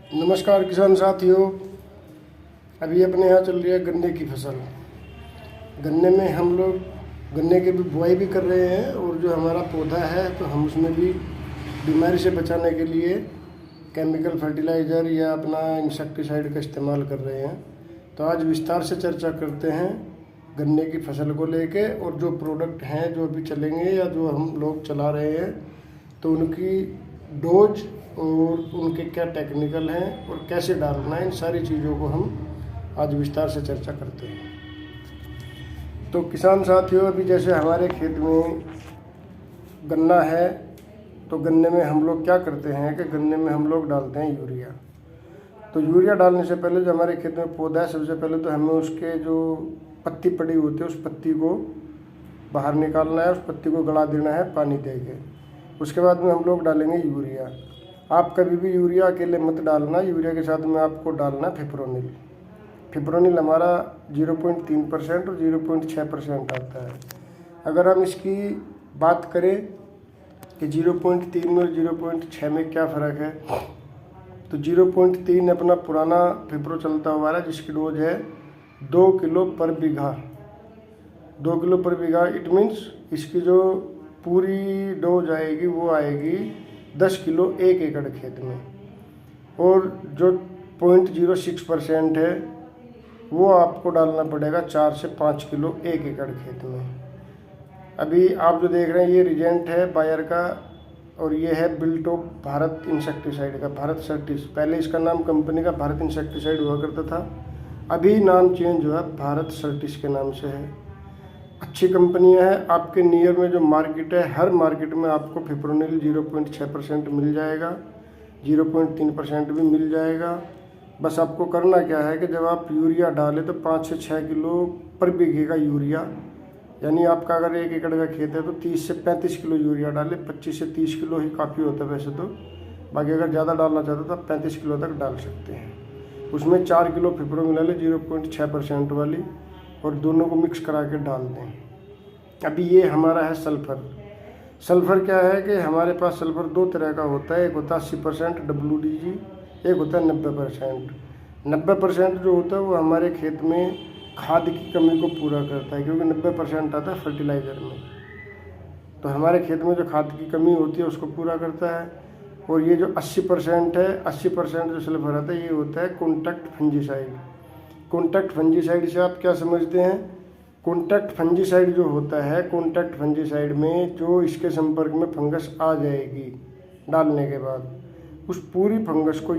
नमस्कार किसान साथियों। अभी अपने यहाँ चल रही है गन्ने की फसल। गन्ने में हम लोग गन्ने की भी बुआई भी कर रहे हैं और जो हमारा पौधा है तो हम उसमें भी बीमारी से बचाने के लिए केमिकल फर्टिलाइज़र या अपना इंसेक्टिसाइड का इस्तेमाल कर रहे हैं। तो आज विस्तार से चर्चा करते हैं गन्ने की फसल को लेके, और जो प्रोडक्ट हैं जो अभी चलेंगे या जो हम लोग चला रहे हैं तो उनकी डोज और उनके क्या टेक्निकल हैं और कैसे डालना है, इन सारी चीज़ों को हम आज विस्तार से चर्चा करते हैं। तो किसान साथियों, अभी जैसे हमारे खेत में गन्ना है तो गन्ने में हम लोग क्या करते हैं कि गन्ने में हम लोग डालते हैं यूरिया। तो यूरिया डालने से पहले जो हमारे खेत में पौधा है, सबसे पहले तो हमें उसके जो पत्ती पड़ी होती है उस पत्ती को बाहर निकालना है, उस पत्ती को गला देना है पानी दे के। उसके बाद में हम लोग डालेंगे यूरिया। आप कभी भी यूरिया अकेले मत डालना, यूरिया के साथ में आपको डालना फिप्रोनिल। फिप्रोनिल हमारा 0.3% और 0.6% आता है। अगर हम इसकी बात करें कि 0.3 में और 0.6 में क्या फ़र्क है, तो 0.3 अपना पुराना फिप्रो चलता हुआ है जिसकी डोज है 2 किलो पर बीघा। 2 किलो पर बीघा इट मीन्स इसकी जो पूरी डोज आएगी वो आएगी 10 किलो 1 एकड़ खेत में। और जो 0.06% है वो आपको डालना पड़ेगा 4 से 5 किलो 1 एकड़ खेत में। अभी आप जो देख रहे हैं ये रिजेंट है बायर का, और ये है बिल्टॉप भारत इंसेक्टिसाइड का, भारत सर्टिस। पहले इसका नाम कंपनी का भारत इंसेक्टिसाइड हुआ करता था, अभी नाम चेंज हुआ भारत सर्टिस के नाम से है। अच्छी कंपनियां हैं। आपके नियर में जो मार्केट है, हर मार्केट में आपको फिप्रोनिल 0.6% मिल जाएगा, 0.3% भी मिल जाएगा। बस आपको करना क्या है कि जब आप यूरिया डालें तो 5 से 6 किलो पर बीघे का यूरिया, यानी आपका अगर 1 एकड़ का खेत है तो 30 से 35 किलो यूरिया डालें। 25 से 30 किलो ही काफ़ी होता है वैसे तो, बाकी अगर ज़्यादा डालना चाहते तो आप 35 किलो तक डाल सकते हैं। उसमें 4 किलो फिप्रोनिल डालें 0.6% वाली, और दोनों को मिक्स करा के डाल दें। अभी ये हमारा है सल्फ़र। सल्फ़र क्या है कि हमारे पास सल्फ़र 2 तरह का होता है, एक होता है 80% WDG, एक होता है 90%। 90% जो होता है वो हमारे खेत में खाद की कमी को पूरा करता है, क्योंकि 90% आता है फर्टिलाइज़र में। तो हमारे खेत में जो खाद की कमी होती है उसको पूरा करता है। और ये जो 80% है, 80% जो सल्फ़र आता है ये होता है कॉन्टैक्ट फंजीसाइड। कॉन्टैक्ट फंजीसाइड से आप क्या समझते हैं? कॉन्टैक्ट फंजीसाइड जो होता है, कॉन्टैक्ट फंजीसाइड में जो इसके संपर्क में फंगस आ जाएगी डालने के बाद, उस पूरी फंगस को